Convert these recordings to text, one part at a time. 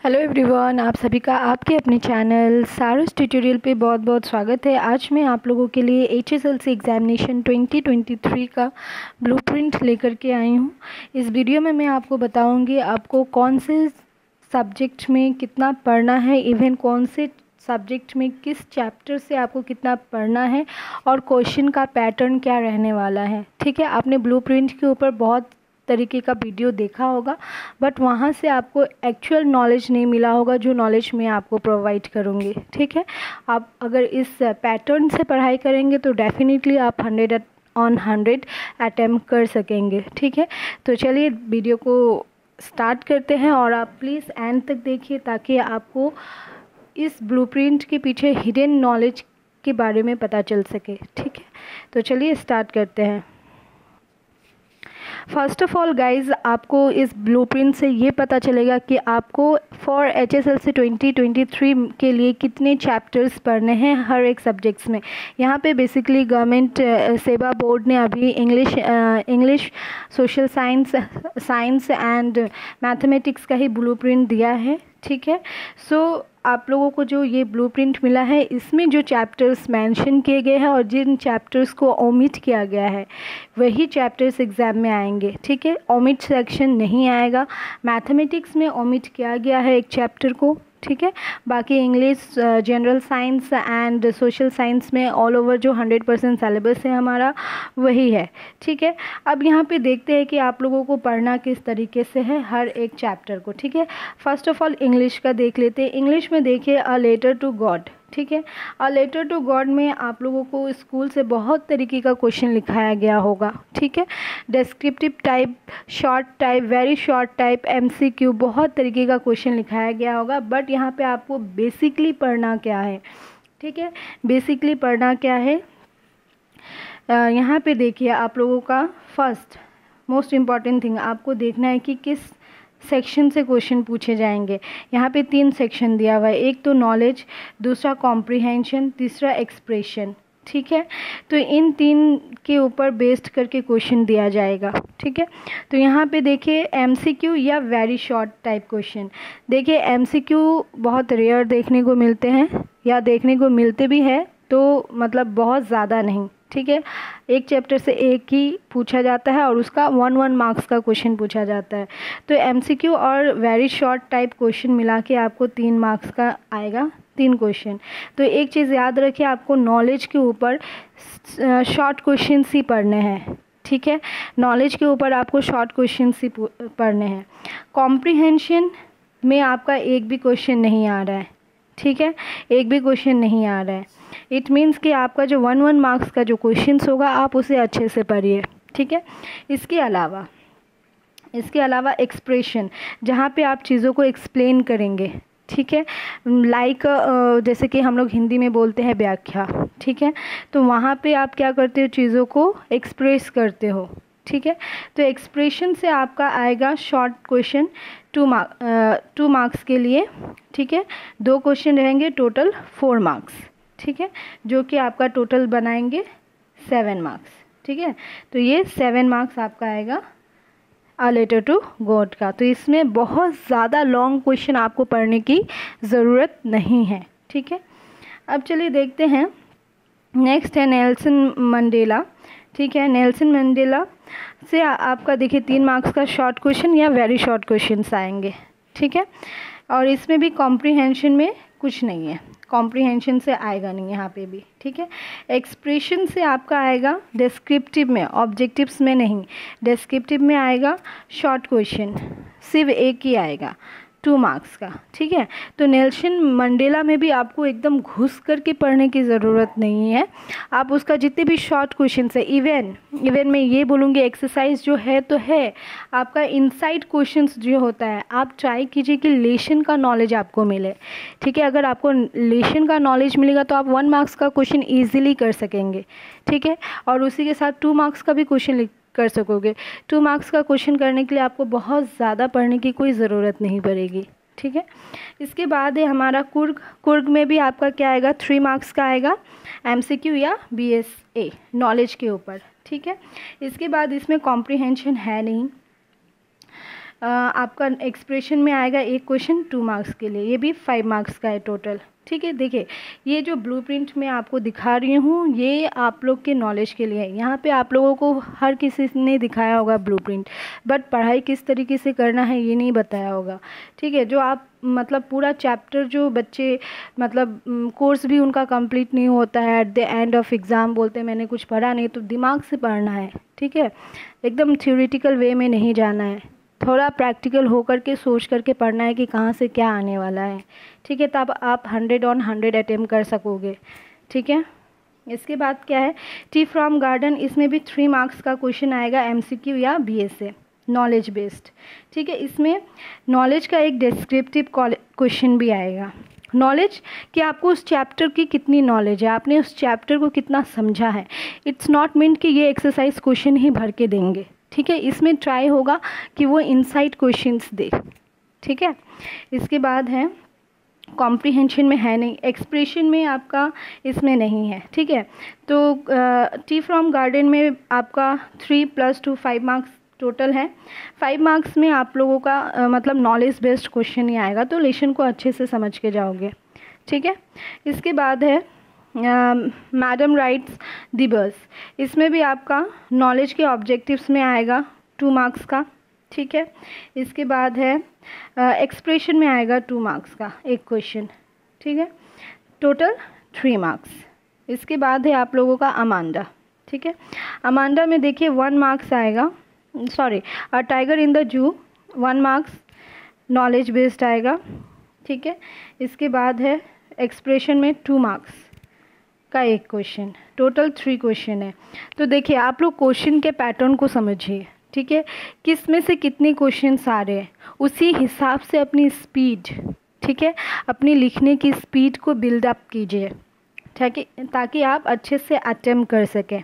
Hello everyone, आप सभी का आपके अपने चैनल सारस ट्यूटोरियल पे बहुत बहुत स्वागत है। आज मैं आप लोगों के लिए HSLC एग्ज़ामिनेशन 2023 का ब्लूप्रिंट लेकर के आई हूँ। इस वीडियो में मैं आपको बताऊँगी आपको कौन से सब्जेक्ट में कितना पढ़ना है, इवन कौन से सब्जेक्ट में किस चैप्टर से आपको कितना पढ़ना है और क्वेश्चन का पैटर्न क्या रहने वाला है। ठीक है, आपने ब्लूप्रिंट के ऊपर बहुत तरीके का वीडियो देखा होगा, बट वहाँ से आपको एक्चुअल नॉलेज नहीं मिला होगा जो नॉलेज मैं आपको प्रोवाइड करूँगी। ठीक है, आप अगर इस पैटर्न से पढ़ाई करेंगे तो डेफिनेटली आप 100 अटैम्प्ट कर सकेंगे। ठीक है, तो चलिए वीडियो को स्टार्ट करते हैं और आप प्लीज़ एंड तक देखिए ताकि आपको इस ब्लूप्रिंट के पीछे हिडन नॉलेज के बारे में पता चल सके। ठीक है, तो चलिए स्टार्ट करते हैं। फर्स्ट ऑफ ऑल गाइज़, आपको इस ब्लूप्रिंट से ये पता चलेगा कि आपको फॉर HSLC 2023 के लिए कितने चैप्टर्स पढ़ने हैं हर एक सब्जेक्ट्स में। यहाँ पे बेसिकली गवर्नमेंट सेवा बोर्ड ने अभी English social science and mathematics का ही ब्लूप्रिंट दिया है। ठीक है, सो आप लोगों को जो ये ब्लूप्रिंट मिला है इसमें जो चैप्टर्स मेंशन किए गए हैं और जिन चैप्टर्स को ओमिट किया गया है वही चैप्टर्स एग्ज़ाम में आएंगे। ठीक है, ओमिट सेक्शन नहीं आएगा। मैथमेटिक्स में ओमिट किया गया है एक चैप्टर को। ठीक है, बाकी English, general science and social science में ऑल ओवर जो 100% सिलेबस है हमारा वही है। ठीक है, अब यहाँ पे देखते हैं कि आप लोगों को पढ़ना किस तरीके से है हर एक चैप्टर को। ठीक है, फर्स्ट ऑफ ऑल इंग्लिश का देख लेते हैं। इंग्लिश में देखिए अ लेटर टू गॉड। ठीक है, अ लेटर टू गॉड में आप लोगों को स्कूल से बहुत तरीके का क्वेश्चन लिखाया गया होगा। ठीक है, descriptive type, short type, very short type, MCQ, बहुत तरीके का क्वेश्चन लिखाया गया होगा। बट यहाँ पे आपको बेसिकली पढ़ना क्या है। ठीक है, बेसिकली पढ़ना क्या है, यहाँ पे देखिए आप लोगों का फर्स्ट मोस्ट इम्पॉर्टेंट थिंग आपको देखना है कि किस सेक्शन से क्वेश्चन पूछे जाएंगे। यहाँ पे 3 सेक्शन दिया हुआ है, एक तो नॉलेज, दूसरा कॉम्प्रिहेंशन, तीसरा एक्सप्रेशन। ठीक है, तो इन 3 के ऊपर बेस्ड करके क्वेश्चन दिया जाएगा। ठीक है, तो यहाँ पे देखिए MCQ या वेरी शॉर्ट टाइप क्वेश्चन। देखिए MCQ बहुत रेयर देखने को मिलते हैं या देखने को मिलते भी है तो मतलब बहुत ज़्यादा नहीं। ठीक है, एक चैप्टर से एक ही पूछा जाता है और उसका 1 मार्क्स का क्वेश्चन पूछा जाता है। तो MCQ और वेरी शॉर्ट टाइप क्वेश्चन मिला के आपको 3 मार्क्स का आएगा, 3 क्वेश्चन। तो एक चीज़ याद रखिए, आपको नॉलेज के ऊपर शॉर्ट क्वेश्चन ही पढ़ने हैं। ठीक है, नॉलेज के ऊपर आपको शॉर्ट क्वेश्चन ही पढ़ने हैं। कॉम्प्रिहेंशन में आपका एक भी क्वेश्चन नहीं आ रहा है। ठीक है, एक भी क्वेश्चन नहीं आ रहा है। इट मीन्स कि आपका जो 1 मार्क्स का जो क्वेश्चंस होगा आप उसे अच्छे से पढ़िए। ठीक है, इसके अलावा एक्सप्रेशन, जहाँ पे आप चीज़ों को एक्सप्लेन करेंगे। ठीक है, लाइक जैसे कि हम लोग हिंदी में बोलते हैं व्याख्या। ठीक है, तो वहाँ पे आप क्या करते हो, चीज़ों को एक्सप्रेस करते हो। ठीक है, तो एक्सप्रेशन से आपका आएगा शॉर्ट क्वेश्चन 2 मार्क्स के लिए। ठीक है, 2 क्वेश्चन रहेंगे, टोटल 4 मार्क्स। ठीक है, जो कि आपका टोटल बनाएंगे 7 मार्क्स। ठीक है, तो ये 7 मार्क्स आपका आएगा अ लेटर टू गॉड का। तो इसमें बहुत ज़्यादा लॉन्ग क्वेश्चन आपको पढ़ने की ज़रूरत नहीं है। ठीक है, अब चलिए देखते हैं। नेक्स्ट है नेल्सन मंडेला। ठीक है, नेल्सन मंडेला से आपका देखिए 3 मार्क्स का शॉर्ट क्वेश्चन या वेरी शॉर्ट क्वेश्चंस आएंगे। ठीक है, और इसमें भी कॉम्प्रिहेंशन में कुछ नहीं है, कॉम्प्रिहेंशन से आएगा नहीं यहाँ पे भी। ठीक है, एक्सप्रेशन से आपका आएगा डिस्क्रिप्टिव में, ऑब्जेक्टिव्स में नहीं, डिस्क्रिप्टिव में आएगा शॉर्ट क्वेश्चन, सिर्फ एक ही आएगा 2 मार्क्स का। ठीक है, तो नेल्सन मंडेला में भी आपको एकदम घुस करके पढ़ने की ज़रूरत नहीं है। आप उसका जितने भी शॉर्ट क्वेश्चन है, इवन मैं ये बोलूँगी एक्सरसाइज जो है तो है, आपका इनसाइड क्वेश्चंस जो होता है आप ट्राई कीजिए कि लेशन का नॉलेज आपको मिले। ठीक है, अगर आपको लेशन का नॉलेज मिलेगा तो आप 1 मार्क्स का क्वेश्चन ईजिली कर सकेंगे। ठीक है, और उसी के साथ 2 मार्क्स का भी क्वेश्चन कर सकोगे। 2 मार्क्स का क्वेश्चन करने के लिए आपको बहुत ज़्यादा पढ़ने की कोई ज़रूरत नहीं पड़ेगी। ठीक है, इसके बाद है हमारा कुर्ग में भी आपका क्या आएगा, 3 मार्क्स का आएगा, MCQ या BSA नॉलेज के ऊपर। ठीक है, इसके बाद इसमें कॉम्प्रिहेंशन है नहीं। आपका एक्सप्रेशन में आएगा एक क्वेश्चन 2 मार्क्स के लिए, ये भी 5 मार्क्स का है टोटल। ठीक है, देखिए ये जो ब्लूप्रिंट मैं आपको दिखा रही हूँ ये आप लोग के नॉलेज के लिए है। यहाँ पे आप लोगों को हर किसी ने दिखाया होगा ब्लूप्रिंट, बट पढ़ाई किस तरीके से करना है ये नहीं बताया होगा। ठीक है, जो आप मतलब पूरा चैप्टर जो बच्चे मतलब कोर्स भी उनका कंप्लीट नहीं होता है, at the end of exam बोलते हैं मैंने कुछ पढ़ा नहीं, तो दिमाग से पढ़ना है। ठीक है, एकदम थ्योरेटिकल वे में नहीं जाना है, थोड़ा प्रैक्टिकल होकर के सोच करके पढ़ना है कि कहाँ से क्या आने वाला है। ठीक है, तब आप 100 on 100 अटेम्प्ट कर सकोगे। ठीक है, इसके बाद क्या है टी फ्रॉम गार्डन, इसमें भी 3 मार्क्स का क्वेश्चन आएगा MCQ या BSA नॉलेज बेस्ड। ठीक है, इसमें नॉलेज का एक डिस्क्रिप्टिव क्वेश्चन भी आएगा। नॉलेज कि आपको उस चैप्टर की कितनी नॉलेज है, आपने उस चैप्टर को कितना समझा है। इट्स नॉट मीन कि ये एक्सरसाइज क्वेश्चन ही भर के देंगे। ठीक है, इसमें ट्राई होगा कि वो इनसाइट क्वेश्चंस दे। ठीक है, इसके बाद है कॉम्प्रीहेंशन में है नहीं, एक्सप्रेशन में आपका इसमें नहीं है। ठीक है, तो टी फ्रॉम गार्डन में आपका 3 + 2 5 मार्क्स टोटल है। 5 मार्क्स में आप लोगों का मतलब नॉलेज बेस्ड क्वेश्चन ही आएगा, तो लेसन को अच्छे से समझ के जाओगे। ठीक है, इसके बाद है मैडम राइट्स द बस, इसमें भी आपका नॉलेज के ऑब्जेक्टिव्स में आएगा 2 मार्क्स का। ठीक है, इसके बाद है एक्सप्रेशन में आएगा 2 मार्क्स का एक क्वेश्चन। ठीक है, टोटल 3 मार्क्स। इसके बाद है आप लोगों का अमांडा। ठीक है, अमांडा में देखिए 1 मार्क्स आएगा, sorry tiger in the zoo 1 marks knowledge based आएगा। ठीक है, इसके बाद है एक्सप्रेशन में 2 मार्क्स का एक क्वेश्चन, टोटल 3 क्वेश्चन है। तो देखिए आप लोग क्वेश्चन के पैटर्न को समझिए। ठीक है, किस में से कितने क्वेश्चंस आ रहे हैं, उसी हिसाब से अपनी स्पीड, ठीक है, अपनी लिखने की स्पीड को बिल्डअप कीजिए, ठीक है, ताकि आप अच्छे से अटेम्प्ट कर सकें।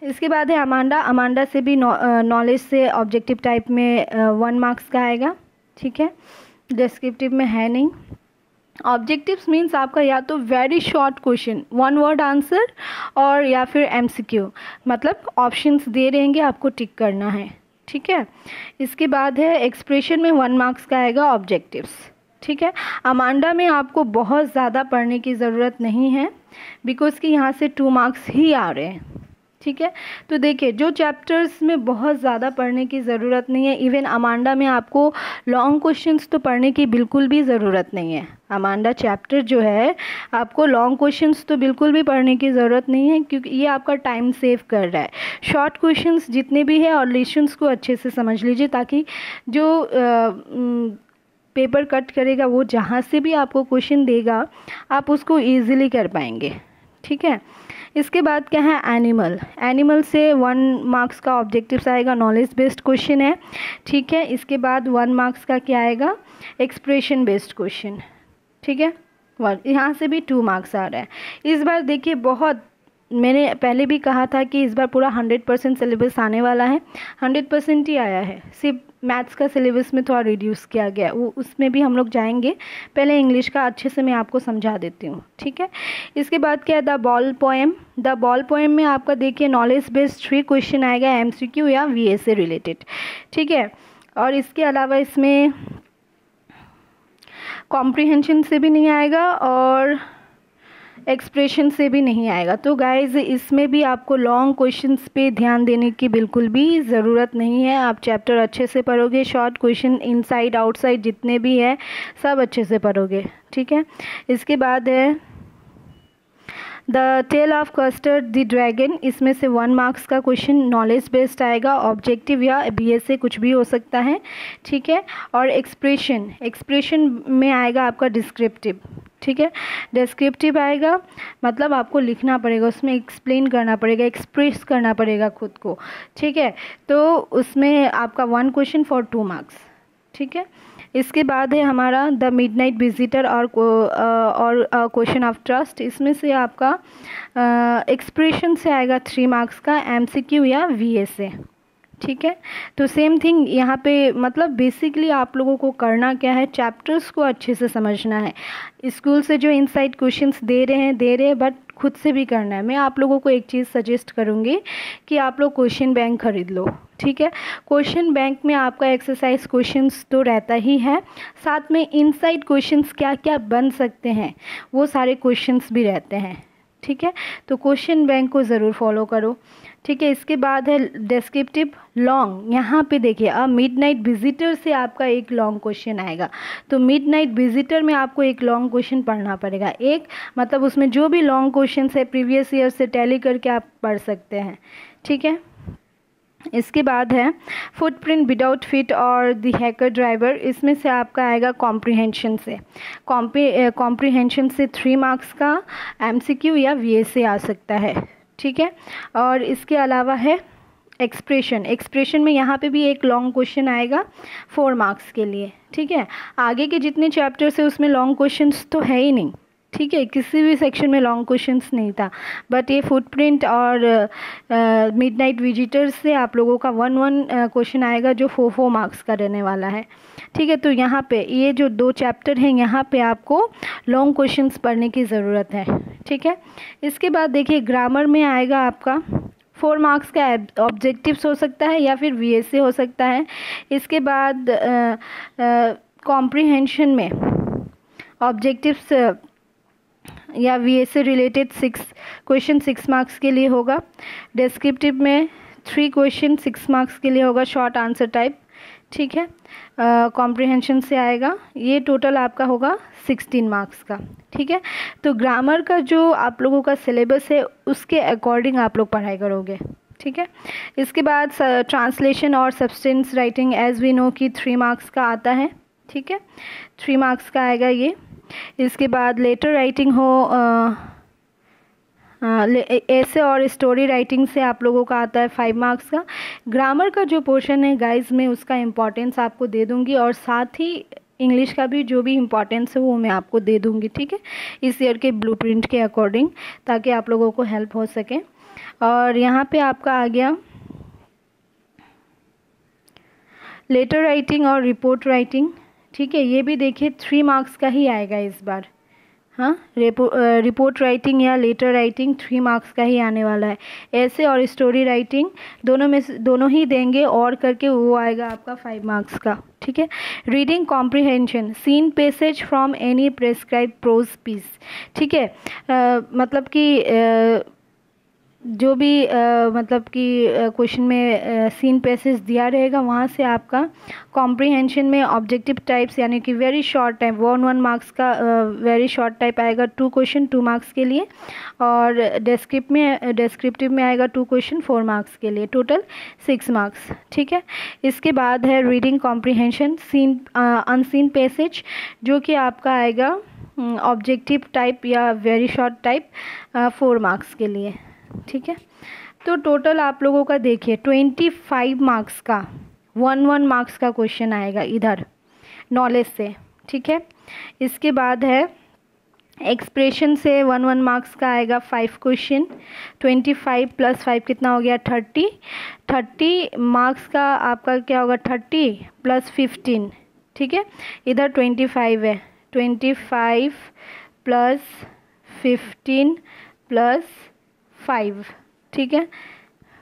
इसके बाद है अमांडा, अमांडा से भी नॉलेज से ऑब्जेक्टिव टाइप में 1 मार्क्स का आएगा। ठीक है, डिस्क्रिप्टिव में है नहीं। ऑब्जेक्टिव्स मीन्स आपका या तो very short question 1 word answer और या फिर MCQ, मतलब ऑप्शंस दे रहेंगे आपको टिक करना है। ठीक है, इसके बाद है एक्सप्रेशन में 1 मार्क्स का आएगा ऑब्जेक्टिव्स। ठीक है, अमांडा में आपको बहुत ज़्यादा पढ़ने की ज़रूरत नहीं है, बिकॉज कि यहाँ से 2 मार्क्स ही आ रहे हैं। ठीक है, तो देखिए जो चैप्टर्स में बहुत ज़्यादा पढ़ने की ज़रूरत नहीं है, इवन अमांडा में आपको लॉन्ग क्वेश्चंस तो पढ़ने की बिल्कुल भी ज़रूरत नहीं है। अमांडा चैप्टर जो है आपको लॉन्ग क्वेश्चंस तो बिल्कुल भी पढ़ने की ज़रूरत नहीं है, क्योंकि ये आपका टाइम सेव कर रहा है। शॉर्ट क्वेश्चंस जितने भी है और लेसन्स को अच्छे से समझ लीजिए, ताकि जो पेपर कट करेगा वो जहाँ से भी आपको क्वेश्चन देगा आप उसको ईजिली कर पाएंगे। ठीक है, इसके बाद क्या है एनिमल, एनिमल से 1 मार्क्स का ऑब्जेक्टिव्स आएगा, नॉलेज बेस्ड क्वेश्चन है। ठीक है, इसके बाद 1 मार्क्स का क्या आएगा एक्सप्रेशन बेस्ड क्वेश्चन। ठीक है, यहाँ से भी 2 मार्क्स आ रहा है। इस बार देखिए बहुत, मैंने पहले भी कहा था कि इस बार पूरा 100% सिलेबस आने वाला है, 100% ही आया है, सिर्फ मैथ्स का सिलेबस में थोड़ा रिड्यूस किया गया, वो उसमें भी हम लोग जाएंगे। पहले इंग्लिश का अच्छे से मैं आपको समझा देती हूँ। ठीक है, इसके बाद क्या है the ball poem, the ball poem में आपका देखिए नॉलेज बेस्ड 3 क्वेश्चन आएगा, MCQ या VSA रिलेटेड। ठीक है, और इसके अलावा इसमें कॉम्प्रीहेंशन से भी नहीं आएगा और एक्सप्रेशन से भी नहीं आएगा। तो गाइज इसमें भी आपको लॉन्ग क्वेश्चंस पे ध्यान देने की बिल्कुल भी ज़रूरत नहीं है। आप चैप्टर अच्छे से पढ़ोगे, शॉर्ट क्वेश्चन इनसाइड आउटसाइड जितने भी है सब अच्छे से पढ़ोगे। ठीक है, इसके बाद है the tale of custard the dragon, इसमें से 1 मार्क्स का क्वेश्चन नॉलेज बेस्ड आएगा, ऑब्जेक्टिव या BSA कुछ भी हो सकता है। ठीक है, और एक्सप्रेशन में आएगा आपका डिस्क्रिप्टिव। ठीक है, डिस्क्रिप्टिव आएगा मतलब आपको लिखना पड़ेगा, उसमें एक्सप्लेन करना पड़ेगा, एक्सप्रेस करना पड़ेगा खुद को। ठीक है, तो उसमें आपका 1 क्वेश्चन फॉर 2 मार्क्स। ठीक है, इसके बाद है हमारा द मिडनाइट विजिटर और क्वेश्चन ऑफ ट्रस्ट, इसमें से आपका एक्सप्रेशन से आएगा 3 मार्क्स का, MCQ या VSA। ठीक है, तो सेम थिंग यहाँ पे, मतलब बेसिकली आप लोगों को करना क्या है, चैप्टर्स को अच्छे से समझना है। स्कूल से जो इनसाइड क्वेश्चंस दे रहे हैं, बट खुद से भी करना है। मैं आप लोगों को एक चीज़ सजेस्ट करूँगी कि आप लोग क्वेश्चन बैंक खरीद लो, ठीक है। क्वेश्चन बैंक में आपका एक्सरसाइज क्वेश्चंस तो रहता ही है, साथ में इनसाइड क्वेश्चंस क्या क्या बन सकते हैं वो सारे क्वेश्चंस भी रहते हैं, ठीक है। तो क्वेश्चन बैंक को ज़रूर फॉलो करो, ठीक है। इसके बाद है डिस्क्रिप्टिव लॉन्ग। यहाँ पे देखिए, अब मिडनाइट विजिटर से आपका एक लॉन्ग क्वेश्चन आएगा, तो मिडनाइट विजिटर में आपको एक लॉन्ग क्वेश्चन पढ़ना पड़ेगा। एक मतलब उसमें जो भी लॉन्ग क्वेश्चन है प्रीवियस ईयर से टैली करके आप पढ़ सकते हैं, ठीक है। इसके बाद है फुटप्रिंट विदाउट फिट और द हैकर ड्राइवर। इसमें से आपका आएगा कॉम्प्रिहेंशन से। कॉम्प्रिहेंशन से 3 मार्क्स का एमसीक्यू या वीएसए आ सकता है, ठीक है। और इसके अलावा है एक्सप्रेशन में यहाँ पे भी एक लॉन्ग क्वेश्चन आएगा 4 मार्क्स के लिए, ठीक है। आगे के जितने चैप्टर्स है उसमें लॉन्ग क्वेश्चंस तो है ही नहीं, ठीक है, किसी भी सेक्शन में लॉन्ग क्वेश्चंस नहीं था, बट ये फुटप्रिंट और मिडनाइट विजिटर्स से आप लोगों का 1 क्वेश्चन आएगा जो 4 मार्क्स का रहने वाला है, ठीक है। तो यहाँ पे ये जो 2 चैप्टर हैं यहाँ पे आपको लॉन्ग क्वेश्चंस पढ़ने की ज़रूरत है, ठीक है। इसके बाद देखिए ग्रामर में आएगा आपका 4 मार्क्स का ऑब्जेक्टिव्स हो सकता है या फिर वीएसए हो सकता है। इसके बाद कॉम्प्रिहेंशन में ऑब्जेक्टिव्स या वीएसए रिलेटेड 6 मार्क्स के लिए होगा। डिस्क्रिप्टिव में 3 क्वेश्चन 6 मार्क्स के लिए होगा, शॉर्ट आंसर टाइप, ठीक है। कॉम्प्रिहेंशन से आएगा, ये टोटल आपका होगा 16 मार्क्स का, ठीक है। तो ग्रामर का जो आप लोगों का सिलेबस है उसके अकॉर्डिंग आप लोग पढ़ाई करोगे, ठीक है। इसके बाद ट्रांसलेशन और substance writing as we know कि 3 मार्क्स का आता है, ठीक है, 3 मार्क्स का आएगा ये। इसके बाद लेटर राइटिंग हो, ऐसे और स्टोरी राइटिंग से आप लोगों का आता है 5 मार्क्स का। ग्रामर का जो पोर्शन है गाइस मैं उसका इम्पोर्टेंस आपको दे दूंगी और साथ ही इंग्लिश का भी जो भी इम्पोर्टेंस है वो मैं आपको दे दूंगी, ठीक है, इस ईयर के ब्लूप्रिंट के अकॉर्डिंग, ताकि आप लोगों को हेल्प हो सके। और यहाँ पे आपका आ गया लेटर राइटिंग और रिपोर्ट राइटिंग, ठीक है। ये भी देखिए 3 मार्क्स का ही आएगा इस बार, हाँ। रिपोर्ट राइटिंग या लेटर राइटिंग 3 मार्क्स का ही आने वाला है। ऐसे और स्टोरी राइटिंग दोनों ही देंगे और करके वो आएगा आपका 5 मार्क्स का, ठीक है। Reading comprehension seen passage from any prescribe prose piece, ठीक है। मतलब कि जो भी मतलब कि क्वेश्चन में सीन पैसेज दिया रहेगा वहाँ से आपका कॉम्प्रिहेंशन में ऑब्जेक्टिव टाइप्स यानी कि वेरी शॉर्ट टाइप 1 मार्क्स का वेरी शॉर्ट टाइप आएगा 2 क्वेश्चन 2 मार्क्स के लिए, और डिस्क्रिप्टिव में आएगा 2 क्वेश्चन 4 मार्क्स के लिए, टोटल 6 मार्क्स, ठीक है। इसके बाद है reading comprehension scene unseen passage, जो कि आपका आएगा ऑब्जेक्टिव टाइप या वेरी शॉर्ट टाइप 4 मार्क्स के लिए, ठीक है। तो टोटल आप लोगों का देखिए 25 मार्क्स का 1 मार्क्स का क्वेश्चन आएगा इधर नॉलेज से, ठीक है। इसके बाद है एक्सप्रेशन से 1 मार्क्स का आएगा 5 क्वेश्चन, 25 + 5 कितना हो गया 30 मार्क्स का आपका क्या होगा 30 + 15, ठीक है। इधर 25 है, 25 + 15 + 5, ठीक है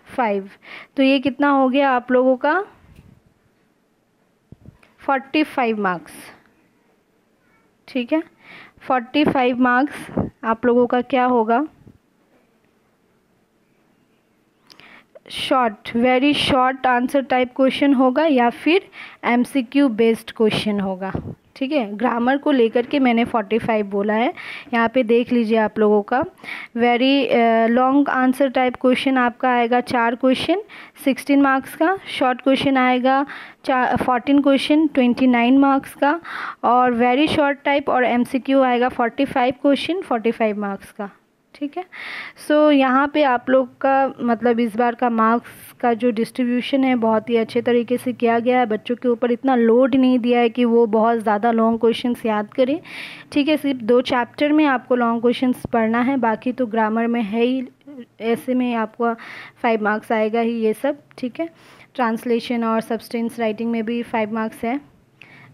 5, तो ये कितना हो गया आप लोगों का 45 मार्क्स, ठीक है। 45 मार्क्स आप लोगों का क्या होगा short very short answer type question होगा या फिर एमसीक्यू बेस्ड क्वेश्चन होगा, ठीक है। ग्रामर को लेकर के मैंने 45 बोला है, यहाँ पे देख लीजिए आप लोगों का। Very long answer type question आपका आएगा 4 क्वेश्चन 16 मार्क्स का, शॉर्ट क्वेश्चन आएगा 14 क्वेश्चन 29 मार्क्स का, और वेरी शॉर्ट टाइप और एमसीक्यू आएगा 45 क्वेश्चन 45 मार्क्स का, ठीक है। सो यहाँ पे आप लोग का मतलब इस बार का मार्क्स का जो डिस्ट्रीब्यूशन है बहुत ही अच्छे तरीके से किया गया है। बच्चों के ऊपर इतना लोड नहीं दिया है कि वो बहुत ज़्यादा लॉन्ग क्वेश्चंस याद करें, ठीक है। सिर्फ 2 चैप्टर में आपको लॉन्ग क्वेश्चंस पढ़ना है, बाकी तो ग्रामर में है ही, ऐसे में आपको 5 मार्क्स आएगा ही ये सब, ठीक है। ट्रांसलेशन और सब्सटेंस राइटिंग में भी 5 मार्क्स है।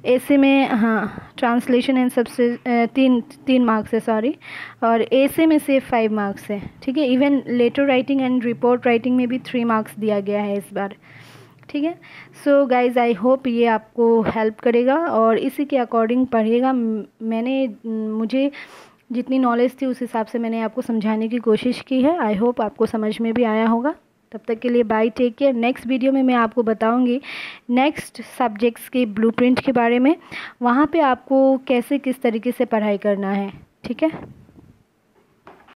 ऐसे में हाँ ट्रांसलेशन एंड सबसे तीन मार्क्स है सॉरी, और ऐसे में से 5 मार्क्स है, ठीक है। Even letter writing and report writing में भी 3 मार्क्स दिया गया है इस बार, ठीक है। सो गाइज आई होप ये आपको हेल्प करेगा और इसी के अकॉर्डिंग पढ़िएगा। मुझे जितनी नॉलेज थी उस हिसाब से मैंने आपको समझाने की कोशिश की है। आई होप आपको समझ में भी आया होगा। तब तक के लिए bye, take care. Next video में मैं आपको बताऊंगी नेक्स्ट सब्जेक्ट्स के ब्लूप्रिंट के बारे में, वहाँ पे आपको कैसे किस तरीके से पढ़ाई करना है, ठीक है।